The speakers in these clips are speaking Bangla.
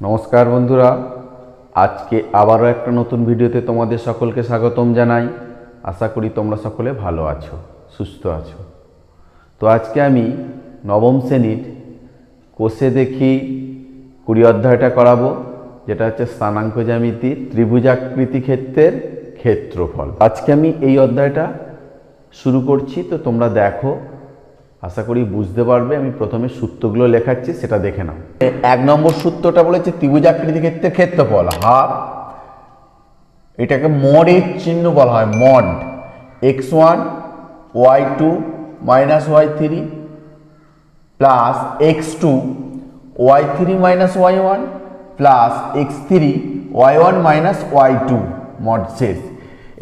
নমস্কার বন্ধুরা, আজকে আবারও একটা নতুন ভিডিওতে তোমাদের সকলকে স্বাগতম জানাই। আশা করি তোমরা সকলে ভালো আছো, সুস্থ আছো। তো আজকে আমি নবম শ্রেণীর কোষে দেখি 20 অধ্যায়টা করাবো, যেটা হচ্ছে স্থানাঙ্ক জ্যামিতি ত্রিভুজাকৃতি ক্ষেত্রের ক্ষেত্রফল। আজকে আমি এই অধ্যায়টা শুরু করছি, তো তোমরা দেখো, আশা করি বুঝতে পারবে। আমি প্রথমে সূত্রগুলো লেখাচ্ছি, সেটা দেখে নাও। 1 নম্বর সূত্রটা বলেছে ত্রিভুজাকৃতি ক্ষেত্রের ক্ষেত্রফল হাফ, এটাকে মডের চিহ্ন বলা হয়, mod x1 y2 minus y3 plus x2 y3 minus y1 plus x3 y1 minus y2 mod শেষ।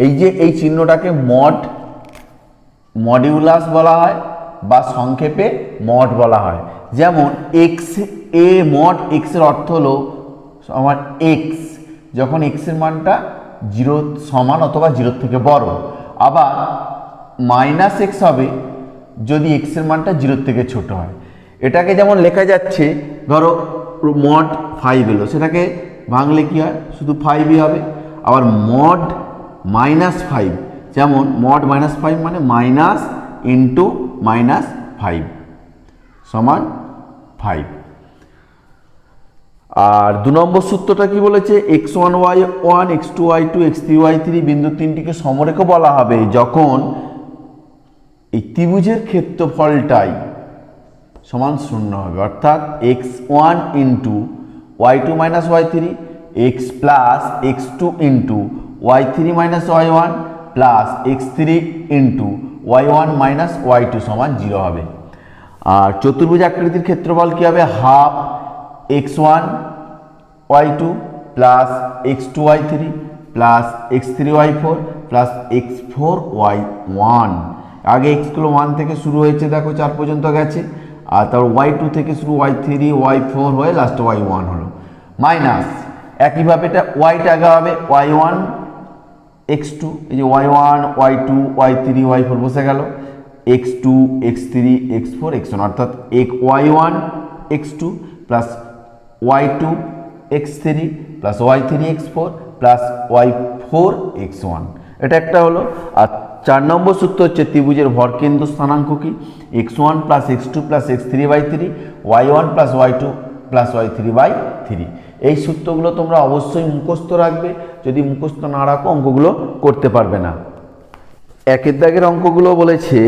এই যে এই চিহ্নটাকে মডিউলাস বলা হয় বা সংক্ষেপে মড বলা হয়। যেমন এক্স এ মড এক্স এর অর্থ হলো আমার এক্স যখন এক্স এর মানটা 0 সমান অথবা 0 থেকে বড়, আবার মাইনাস এক্স হবে যদি এক্স এর মানটা 0 থেকে ছোট হয়। এটাকে যেমন লেখা যাচ্ছে, ধরো মড 5 এলো, সেটাকে ভাঙলে কি হয়, শুধু 5ই হবে। আবার মড মাইনাস 5, যেমন মড মাইনাস 5 মানে মাইনাস ইন্টু মাইনাস 5 সমান 5। আর 2 নম্বর সূত্রটা কি বলেছে, x1 y1 x2 y2 x3 y3 বিন্দু তিনটিকে সমরেখ বলা হবে যখন এই ত্রিভুজের ক্ষেত্রফলটাই সমান 0 হবে। অর্থাৎ x1 into y2 minus y3 x plus x2 into y3 minus y1 plus x3 into y1 minus y2 সমান 0 হবে। আর চতুর্ভুজ আকৃতির ক্ষেত্রফল কি হবে, half x1 y2 plus x2 y3 plus x3 y4 plus x4 y1। আগে x গুলো 1 থেকে শুরু হয়েছে, দেখো 4 পর্যন্ত গেছে, আর তারপর y2 থেকে শুরু y3 y4 হয়ে লাস্ট y1 হলো, মাইনাস একইভাবে এটা yটা আগে হবে y1 x2, এই যে y1 y2 y3 y4 বসে গেল, x2 x3 x4 x1, অর্থাৎ y1 x2 plus y2 x3 plus y3 x4 plus y4 x1, এটা একটা হলো। আর 4 নম্বর সূত্র হচ্ছে ত্রিভুজের ভরকেন্দ্র স্থানাঙ্ক কি, x1 plus x2 plus x3 by 3 y1 plus y2 plus y3 by 3। এই সূত্রগুলো তোমরা অবশ্যই মুখস্থ রাখবে, যদি মুখস্থ না রাখো অঙ্কগুলো করতে পারবে না। একের দাগের অঙ্কগুলো বলেছে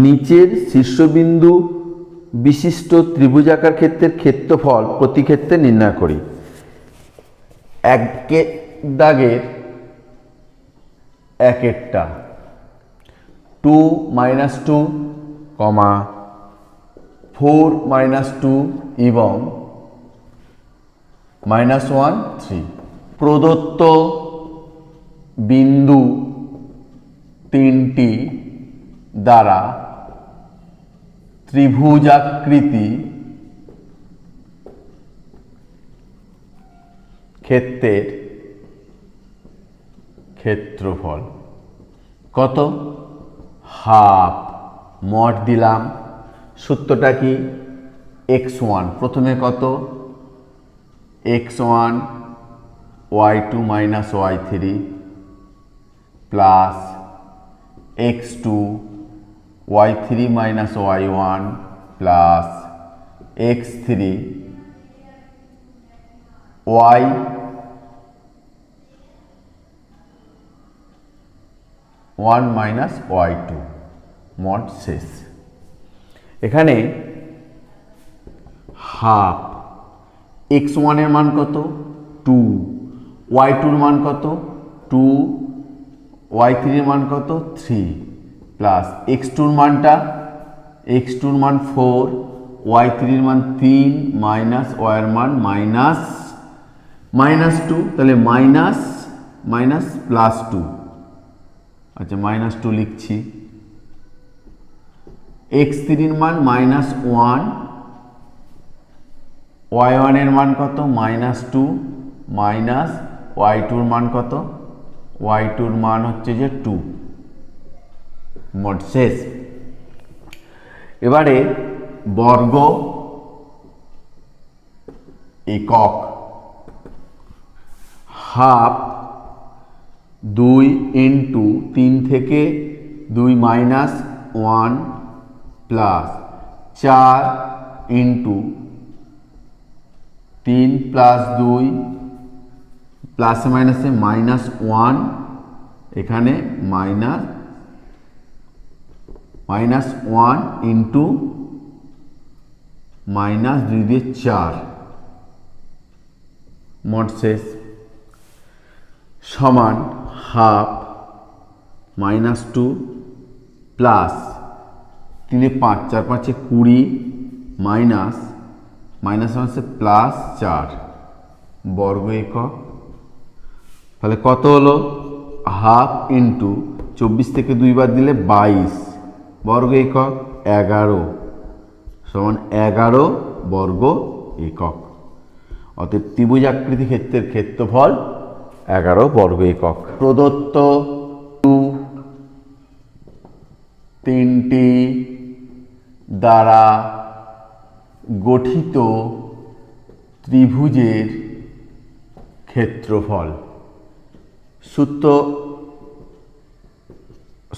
নিচের শীর্ষবিন্দু বিশিষ্ট ত্রিভুজাকার ক্ষেত্রের ক্ষেত্রফল প্রতি ক্ষেত্রে নির্ণয় করি। একের দাগের একেরটা 2 মাইনাস 2 কমা 4 মাইনাস 2 এবং -1 3 প্রদত্ত বিন্দু তিনটি দ্বারা ত্রিভুজাকৃতি ক্ষেত্রের ক্ষেত্রফল কত, হাফ। মড দিলাম, সূত্রটা কি, x1 প্রথমে কত, x1 y2 minus y3 plus x2 y3 minus y1 plus x3 y1 minus y2 mod শেষ। এখানে হাফ, x1 এর মান কত 2, y2 এর মান কত 2, y3 এর মান কত 3 প্লাস x2 এর মানটা, x2 এর মান 4, y3 এর মান 3 মাইনাস y এর মান মাইনাস 2, তাহলে মাইনাস মাইনাস প্লাস 2, আচ্ছা মাইনাস 2 লিখছি। x3 এর মান -1, y1 এর মান কত -2 মাইনাস y2 এর মান কত, y2 এর মান হচ্ছে যে 2, মোট শেষ। এবারে বর্গ একক হাফ 2 ইন্টু 3 থেকে 2 মাইনাস 1 প্লাস 4 ইন্টু 3 প্লাস 2 প্লাসে মাইনাসে মাইনাস 1, এখানে মাইনাস 1 ইন্টু মাইনাস 2 দিয়ে 4 মোট শেষ সমান হাফ -2 প্লাস 3 5 4 5 20 মাইনাস প্লাস 4 বর্গ একক। তাহলে কত হলো? হাফ ইন্টু 24 থেকে 2 বার দিলে 22 বর্গ একক, 11 সমান 11 বর্গ একক। অতএব ত্রিভুজাকৃতি ক্ষেত্রের ক্ষেত্রফল 11 বর্গ একক। প্রদত্ত 3টি দ্বারা গঠিত ত্রিভুজের ক্ষেত্রফল।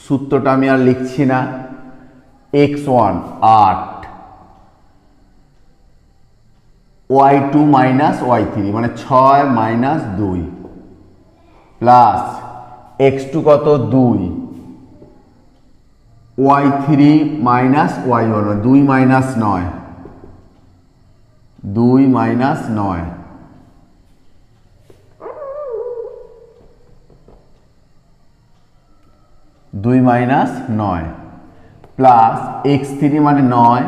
সূত্রটা আমি আর লিখছি না। x1 8, y2 মাইনাস y3 মানে 6 মাইনাস 2 প্লাস x2 কত 2, y3 minus y1 2 minus 9, 2 minus 9 2 minus 9 plus x3 মানে 9,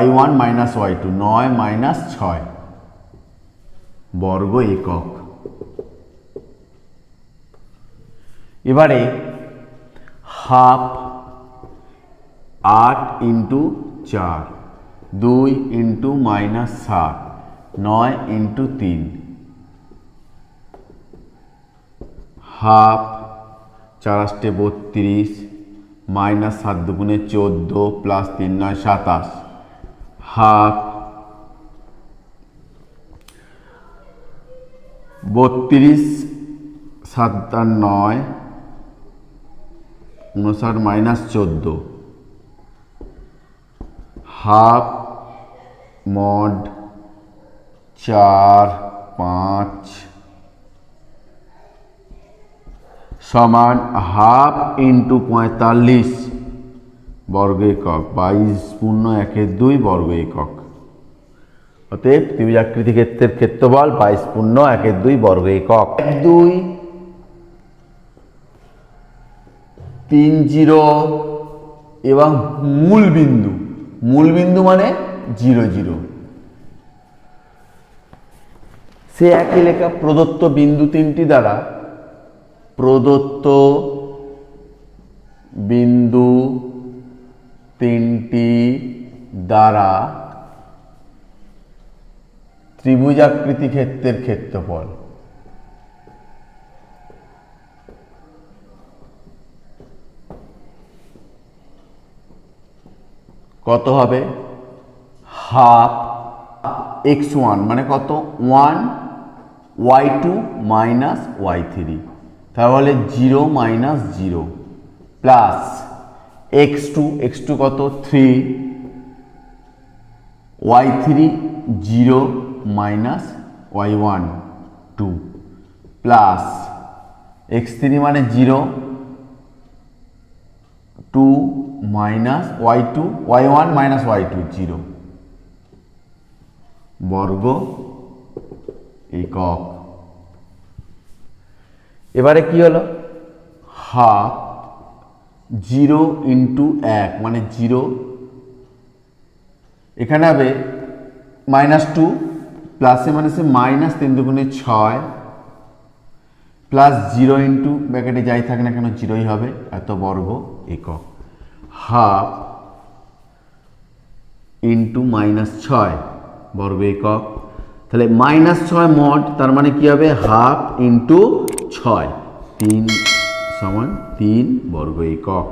y1 মাইনাস y2 9 মাইনাস 6 বর্গ একক। এবারে half 8 into 4, 2 into minus 7, 9 into 3 half 4 8 32 minus 7 দুগুণে 14 plus 3 9 27 half 32 7 9 59 minus 14 half mod 4 5 সমান হাফ ইন্টু 45 বর্গ একক, 22 পূর্ণ 1 2 বর্গ একক। অতএব ত্রিভুজাকৃতি ক্ষেত্রের ক্ষেত্রফল 22 পূর্ণ 1 2 বর্গ একক। 2 3 0 এবং মূল বিন্দু মানে 0 0, সে একই লেখা। প্রদত্ত বিন্দু 3টি দ্বারা প্রদত্ত বিন্দু 3টি দ্বারা ত্রিভুজাকৃতি ক্ষেত্রের ক্ষেত্রফল। কত হবে? হাফ x1 মানে কত 1, y2 মাইনাস y3 তাহলে 0 মাইনাস 0 প্লাস x2 কত 3, y3 0 minus y1 2 plus x3 মানে 0 2 minus y2 y1 minus y2 0 বর্গ একক। এবারে কি হলো? হাফ 0 ইন্টু 1 মানে 0, এখানে হবে -2 প্লাসে মাইনাসে মাইনাস 3 দুগুণে 6 প্লাস 0 ইন্টু ব্র্যাকেটে যাই থাকে না কেন 0ই হবে, এত বর্গ একক। হাফ ইন্টু -6 বর্গ একক। তাহলে -6 মড, তার মানে কি হবে? হাফ ইন্টু 6 3 সমান 3 বর্গ একক।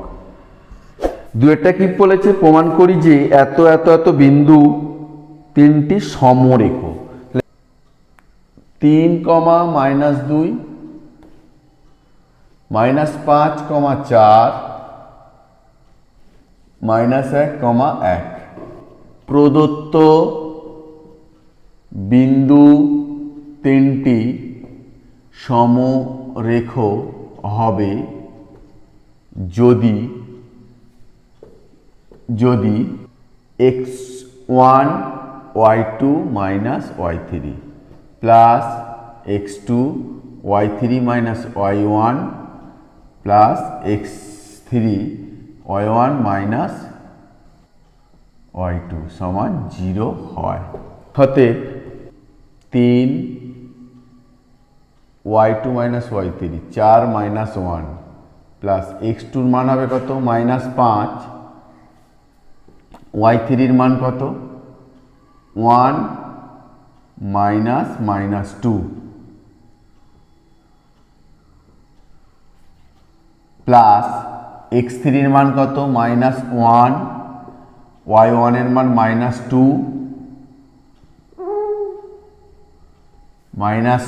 দুয়েরটা কি বলেছে? প্রমাণ করি যে এত এত এত বিন্দু 3টি সমরেখ। 3, -2 -5, 4 -1, 1 প্রদত্ত বিন্দু তিনটি সমরেখ হবে যদি x1 y2 y3 plus x2 y3 y1 plus x3 y1 y2 সমান 0 হয়। অতএব 3 y2 y3 4 -1 প্লাস x2 এর মান হবে কত -5, y3 এর মান কত 1 -2 প্লাস x3 এর মান কত -1, y1 এর মান -2 মাইনাস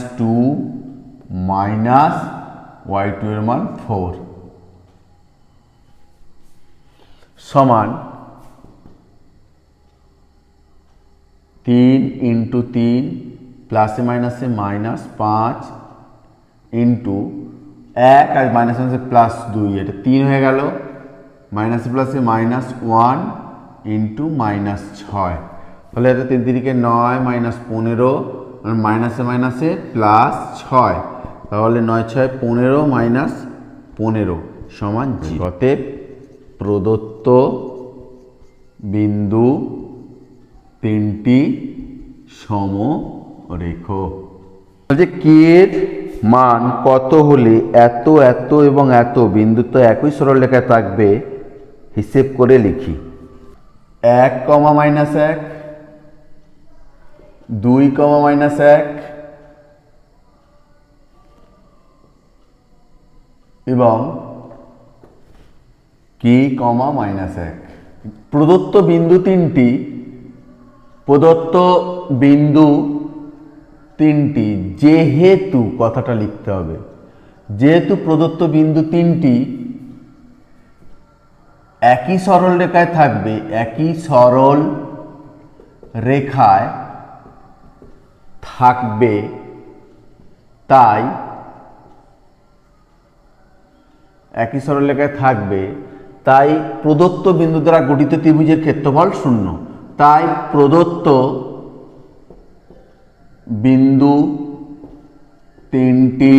y2 এর মান 4 সমান 3 × 3 প্লাসে মাইনাসে -5 ইন্টু 1 আর মাইনাসে +2 এটা 3 হয়ে গেল, মাইনাসে প্লাসে -1 ইন্টু -6 তাহলে এটা 3 3 9 -15 মাইনাসে মাইনাসে +6 তাহলে 9 6 15 -15 সমান 0। অতএব প্রদত্ত বিন্দু তিনটি সমরেখ। যে কে এর মান কত হলে এত এত এবং এত বিন্দু তো একই সরলরেখায় থাকবে হিসেব করে লিখি। 1, -1 2, -1 এবং k, -1 প্রদত্ত বিন্দু তিনটি যেহেতু কথাটা লিখতে হবে, যেহেতু প্রদত্ত বিন্দু তিনটি একই সরল রেখায় থাকবে, একই সরল রেখায় থাকবে, তাই একই সরল রেখায় থাকবে তাই প্রদত্ত বিন্দু দ্বারা গঠিত ত্রিভুজের ক্ষেত্রফল 0। তাই প্রদত্ত বিন্দু তিনটি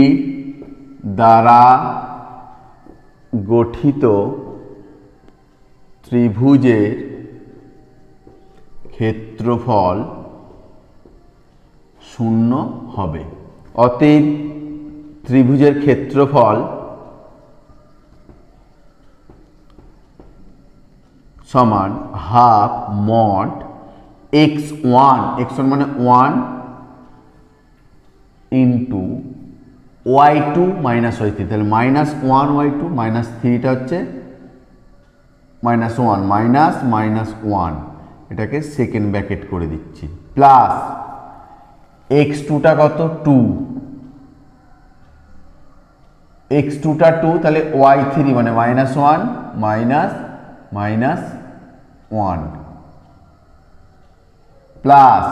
দ্বারা গঠিত ত্রিভুজের ক্ষেত্রফল 0 হবে। অতএব ত্রিভুজের ক্ষেত্রফল সমান হাফ মড x1 মানে 1 ইন্টু y2 y3 তাহলে -1 y2 -3টা হচ্ছে -1 -1 এটাকে সেকেন্ড ব্র্যাকেট করে দিচ্ছি, প্লাস x2টা কত 2, x2টা 2 তাহলে y3 মানে -1 -1 প্লাস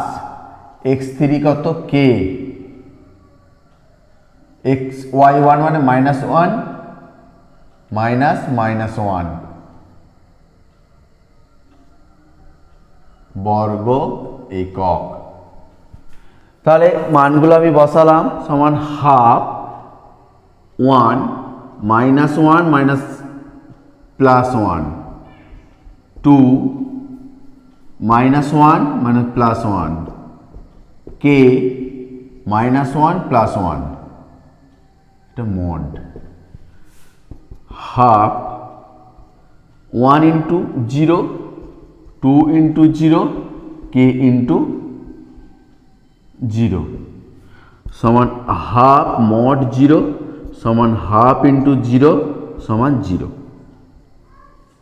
x3 কত k, y1 মানে -1 -1 বর্গ একক। তাহলে মানগুলো আমি বসালাম সমান হাফ 1 -1 +1 2 -1 +1 k -1 +1 এটা মড হাফ 1 × 0 2 × 0 k × 0 সমান হাফ মড 0 সমান হাফ × 0 সমান 0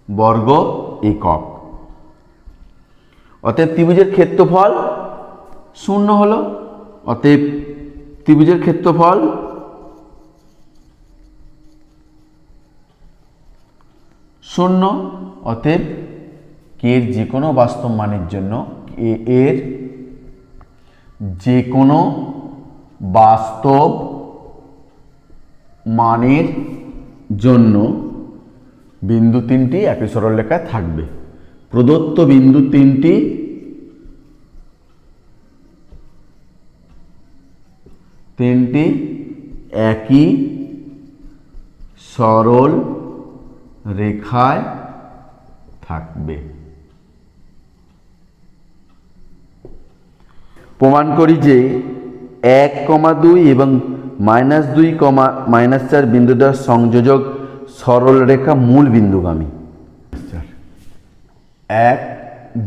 বর্গ একক। অতএব ত্রিভুজের ক্ষেত্রফল 0 হলো। অতএব ত্রিভুজের ক্ষেত্রফল শূন্য। অতএব কে এর যে কোনো বাস্তব মানের জন্য এর যে কোনো বাস্তব মানের জন্য বিন্দু তিনটি একই সরলরেখায় থাকবে। প্রদত্ত বিন্দু তিনটি একই সরল রেখায় থাকবে। প্রমাণ করি যে 1,2 এবং -2, -4 বিন্দু দ্বারা সংযোজক সরল রেখা মূল বিন্দুগামী। 1,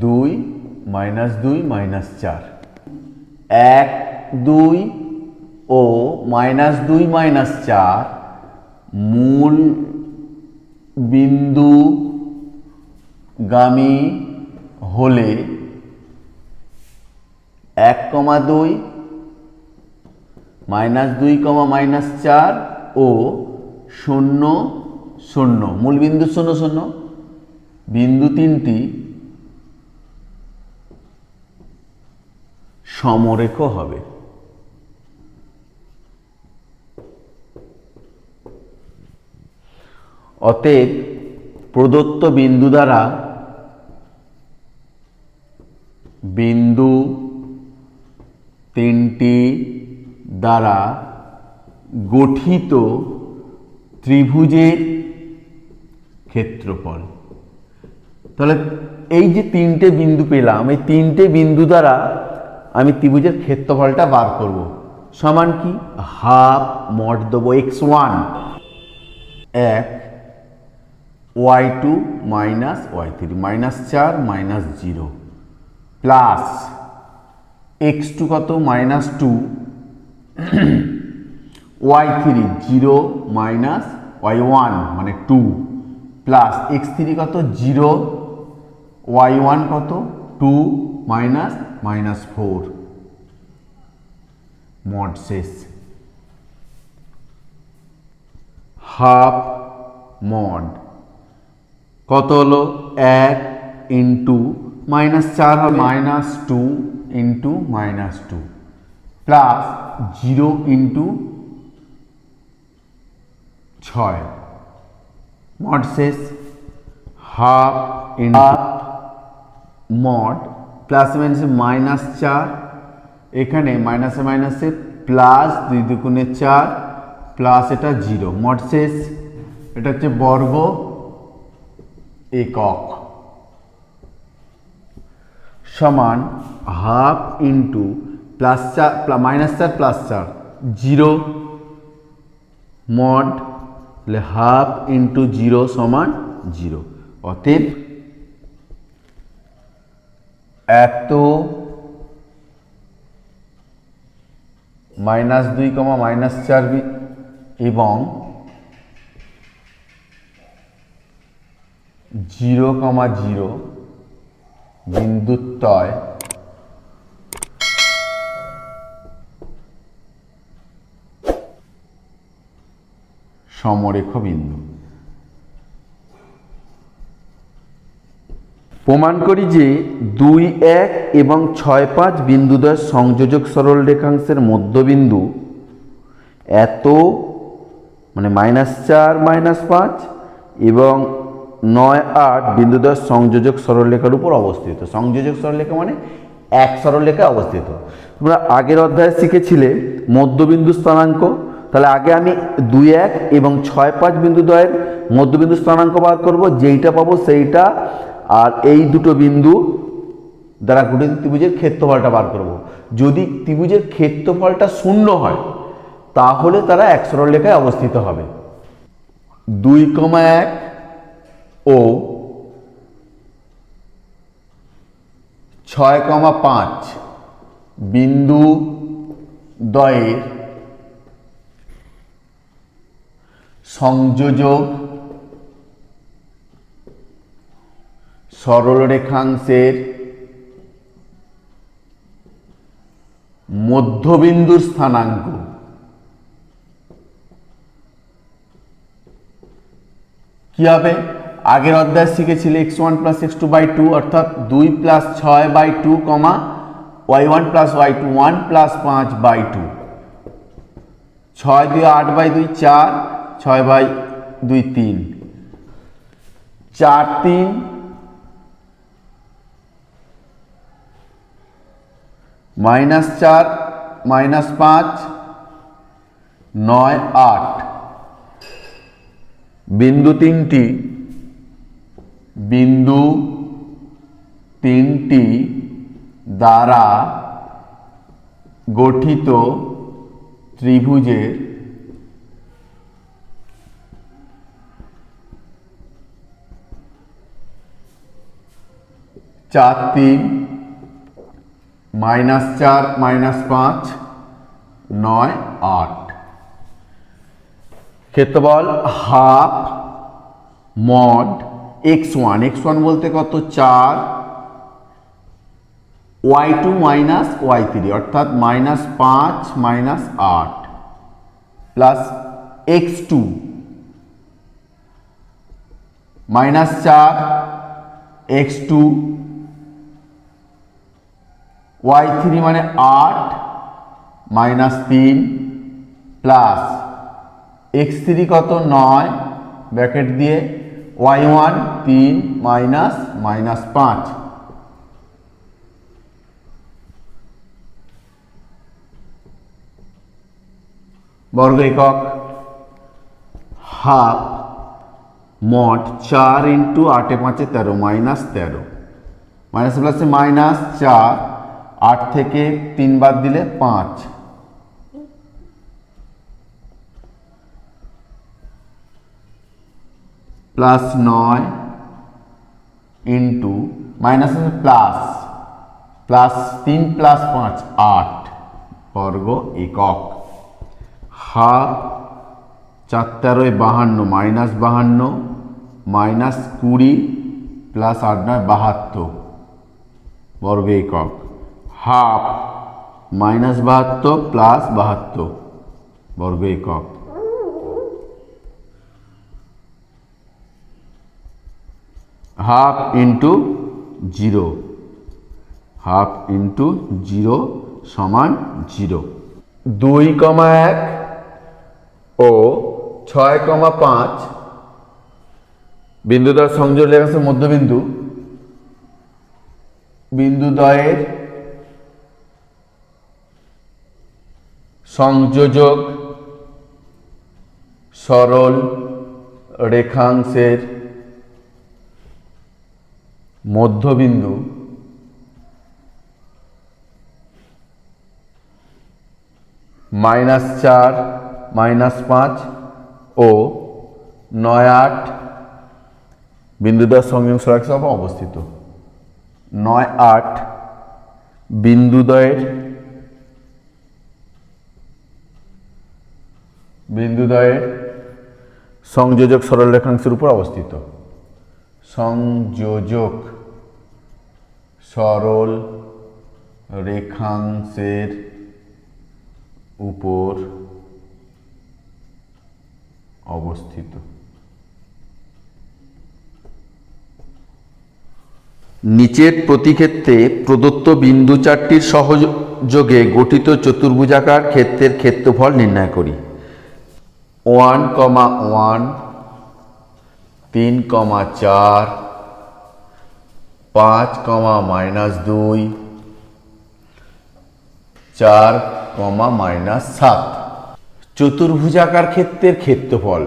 2, -2, -4, 1, 2 ও -2, -4 মূল বিন্দুগামী হলে 1,2, -2, -4 ও 0, 0 মূল বিন্দু 0, 0 বিন্দু তিনটি সমরেখ হবে। অতএব প্রদত্ত বিন্দু দ্বারা বিন্দু তিনটি দ্বারা গঠিত ত্রিভুজের ক্ষেত্রফল। তাহলে এই যে তিনটে বিন্দু পেলাম, এই তিনটে বিন্দু দ্বারা আমি ত্রিভুজের ক্ষেত্রফলটা বার করব। সমান কি? হাফ মড দেবো x1 1, y2 -y3 -4 -0 plus x2 কত? -2 y3 0 -y1 মানে 2 প্লাস x3 কত? 0 y1 কত? 2 -4 মড শেষ। হাফ মড কত হলো? 1 ইন্টু -4 হবে -2 ইন্টু -2 প্লাস 0 ইন্টু 6 মড শেষ। হাফ মড প্লাস -4 এখানে মাইনাসে মাইনাসে প্লাস 2 দুগুণে 4 প্লাস এটা 0 মড শেষ। এটা হচ্ছে বর্গ একক সমান half into +4 -4 +4 0 mod half into 0 সমান 0। অতএব এত -2, -4 এবং 0, 0 বিন্দুত্বয় সমরেখ বিন্দু। প্রমাণ করি যে 2, 1 এবং 6, 5 বিন্দুদ্বয় সংযোজক সরল রেখাংশের মধ্যবিন্দু এত মানে -4 -5 এবং 9, 8 বিন্দুদ্বয় সংযোজক সরলরেখার উপর অবস্থিত। সংযোজক সরলরেখা মানে এক সরলরেখায় অবস্থিত। তোমরা আগের অধ্যায়ে শিখেছিলে মধ্যবিন্দু স্থানাঙ্ক। তাহলে আগে আমি 2, 1 এবং 6, 5 বিন্দুদ্বয়ের মধ্যবিন্দু স্থানাঙ্ক বার করব, যেইটা পাবো সেইটা আর এই দুটো বিন্দু দ্বারা গঠিত ত্রিভুজের ক্ষেত্রফলটা বার করব। যদি ত্রিভুজের ক্ষেত্রফলটা 0 হয় তাহলে তারা এক সরলরেখায় অবস্থিত হবে। 2, 1 ও 6, 5 বিন্দু দ্বয়ের সংযোজক সরল রেখাংশের মধ্যবিন্দুর স্থানাঙ্ক কি হবে? আগের অধ্যায় শিখেছিলে x1 প্লাস x2 বাই 2 অর্থাৎ 2 plus 6 by 2 comma y1 plus y2 1 plus 5 by 2, 6 2 8 by 2 4, 6 by 2 3, 4 3 minus 4 minus 5 9 8। बिंदु तीनटी द्वारा गठित त्रिभुजेर चार तीन माइनस 4 माइनस 5 9 8। क्षेत्रफल हाफ मॉड x1 बोलते कत 4 y2 माइनस y3 अर्थात minus 5 minus 8 plus x2 minus 4 x2 y3 माने 8 माइनस 3 प्लस x3 कत 9 ब्रैकेट दिए y1 3 माइनस माइनस 5 वर्ग एकक half mod 4 into 8 5 13 minus 13 minus plus minus 4 8 থেকে 3 বাদ দিলে 5 plus 9 into minus plus plus 3 plus 5 8 वर्ग एकक हाफ 4 13 52 माइनस 52 माइनस 20 प्लस 8 9 72 वर्ग एकक हाफ माइनस 72 प्लस 72 वर्ग एकक हाफ इंटू जीरो समान 0 2, 1 और 6, 5 बिंदु द्वारा संयोग লেখা আছে মধ্যবিন্দু বিন্দুদ্বয়ের সংযোজক সরল রেখাংশের মধ্যবিন্দু -4 -5 ও 9 8 बिंदु द्वारा संयोग রেখা অবস্থিত 9 8 বিন্দুদ্বয়ের সংযোজক সরল রেখাংশের উপর অবস্থিত সংযোজক সরল রেখাংশের উপর অবস্থিত নিচের প্রতিক্ষেত্রে প্রদত্ত বিন্দু চারটির সহযোগে গঠিত চতুর্ভুজাকার ক্ষেত্রের ক্ষেত্রফল নির্ণয় করি 1, 1 3, 4 5, -2 4, -7 চতুর্ভুজাকার ক্ষেত্রের ক্ষেত্রফল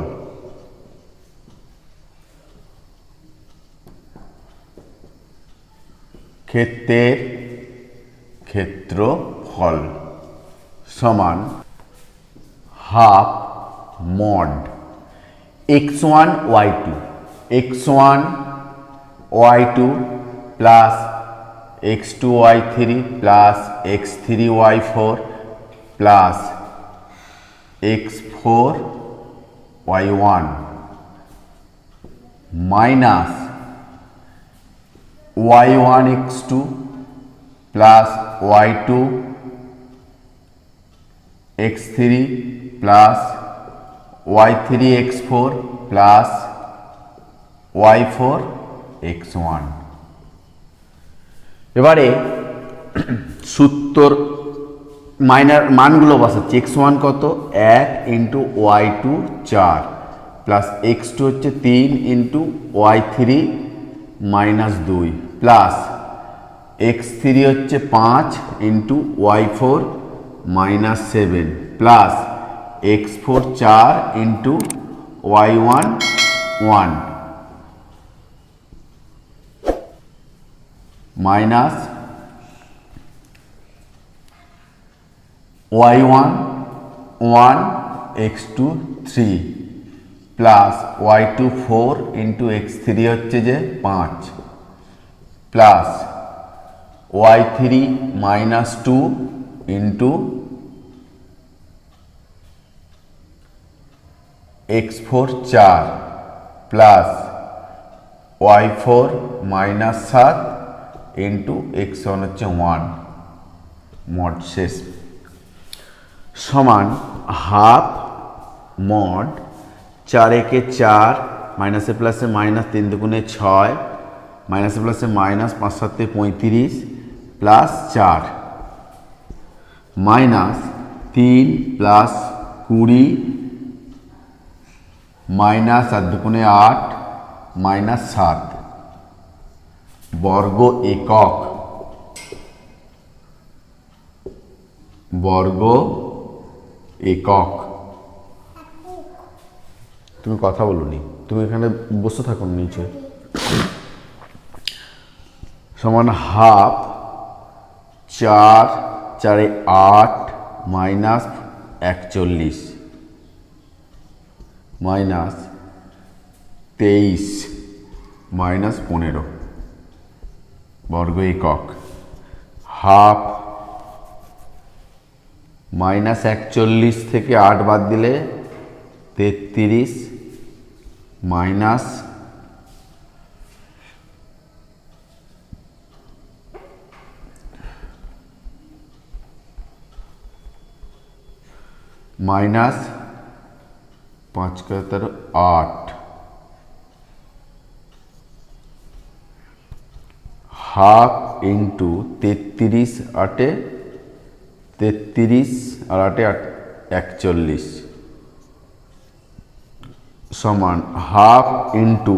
ক্ষেত্রের ক্ষেত্রফল সমান half mod x1 y2 plus x2 y3 plus x3 y4 plus x4 y1 minus y1 x2 plus y2 x3 plus y3 x4 plus y4 x1। এবারে সূত্র মানগুলো বসাচ্ছি। x1 কত 1 ইন্টু y2 4 প্লাস x2 হচ্ছে 3 ইন্টু y3 -2 প্লাস x3 হচ্ছে 5 into y4 -7 plus x4 4 into y1 1 minus y1 1 x2 3 plus y2 4 into x3 হচ্ছে যে 5 plus y3 -2 into x4 4 plus y4 -7 into x1 হচ্ছে 1 মড শেষ সমান হাফ মড 4 একে 4 মাইনাসে প্লাসে মাইনাস 3 দুগুণে 6 মাইনাসে প্লাসে minus 5 7 35 plus 4 minus 3 plus 20 minus 4 দুগুণে 8 মাইনাস 7 বর্গ একক বর্গ একক। তুমি কথা বলনি, তুমি এখানে বসে থাকো নিচে। সমান হাফ 4 4 8 মাইনাস 41 মাইনাস 23 মাইনাস 15 বর্গ একক। হাফ মাইনাস 41 থেকে 8 বাদ দিলে 33 মাইনাস মাইনাস 5 × 8 হাফ ইন্টু 33 8 33 আর 8 41 সমান হাফ ইন্টু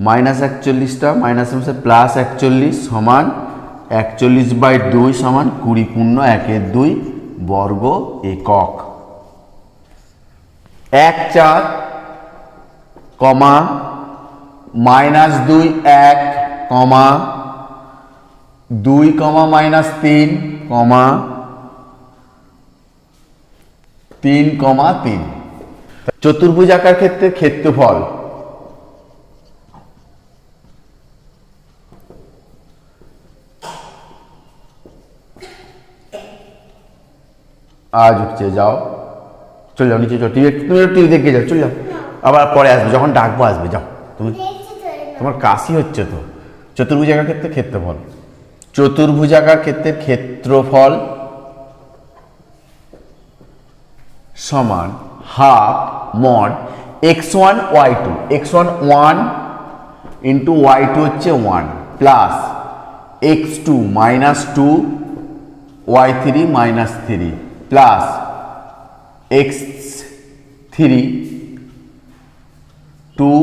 মাইনাস 41টা মাইনাস প্লাস 41 সমান 41/2 সমান 20 পূর্ণ 1/2 বর্গ একক। 1 4 কমা -2 1 কমা 2 কমা -3 কমা 3 কমা 3। চতুর্ভুজাকার ক্ষেত্রে ক্ষেত্রফল আজ উঠছে যাও চলে যাও নিচে যাও টিভি দেখে যাও চলে যাও আবার পরে আসবে যখন ডাকবো আসবে যাও তুমি তোমার কাশি হচ্ছে তো। চতুর্ভুজাকার ক্ষেত্রে ক্ষেত্রফল চতুর্ভুজাকার ক্ষেত্রে ক্ষেত্রফল সমান half mod x1 y2 x1 1 into y2 হচ্ছে 1 plus x2 -2 y3 -3 plus x3 2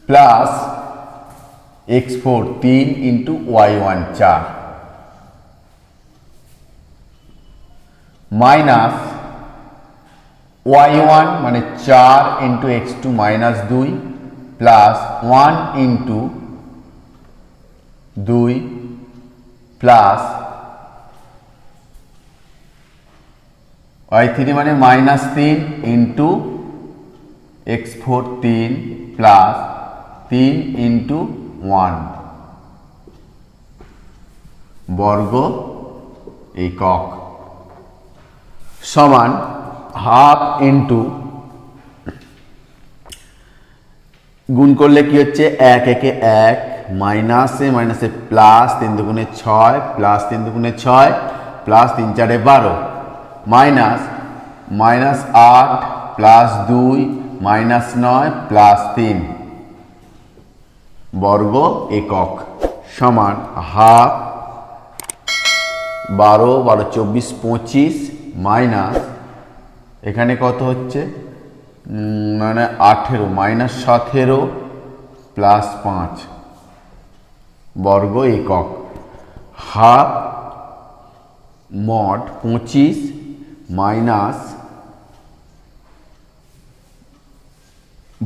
plus x4 3 into y1 4 minus y1 মানে 4 into x2 -2 plus 1 into 2 plus y3 মানে -3 ইন্টু x4 3 প্লাস 3 ইন্টু 1 বর্গ একক সমান হাফ ইন্টু গুণ করলে কি হচ্ছে 1 একে 1 মাইনাসে মাইনাসে প্লাস 3 দুগুণে 6 প্লাস 3 দুগুণে 6 প্লাস 3 4 12 মাইনাস -8 প্লাস 2 -9 প্লাস 3 বর্গ একক সমান হাফ 12 12 24 25 মাইনাস এখানে কত হচ্ছে মানে 18 মাইনাস 17 প্লাস 5 বর্গ একক half mod 25 minus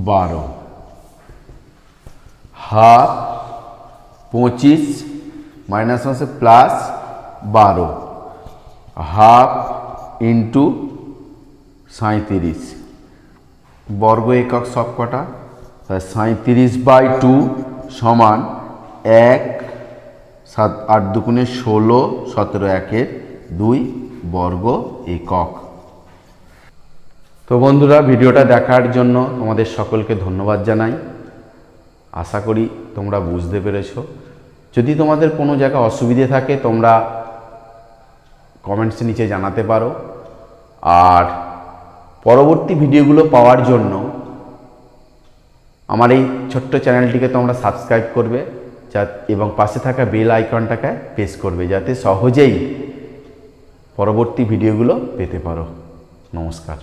12 half 25 minus আছে প্লাস 12 হাফ ইন্টু 37 বর্গ একক সব কটা 37/2 সমান 1 7 8 দুগুণে 16 17 একের 2 বর্গ একক। তো বন্ধুরা ভিডিওটা দেখার জন্য তোমাদের সকলকে ধন্যবাদ জানাই। আশা করি তোমরা বুঝতে পেরেছো। যদি তোমাদের কোনো জায়গায় অসুবিধে থাকে তোমরা কমেন্টসের নিচে জানাতে পারো। আর পরবর্তী ভিডিওগুলো পাওয়ার জন্য আমার এই ছোট্ট চ্যানেলটিকে তোমরা সাবস্ক্রাইব করবে এবং পাশে থাকা বেল আইকনটাকে প্রেস করবে যাতে সহজেই পরবর্তী ভিডিওগুলো পেতে পারো। নমস্কার।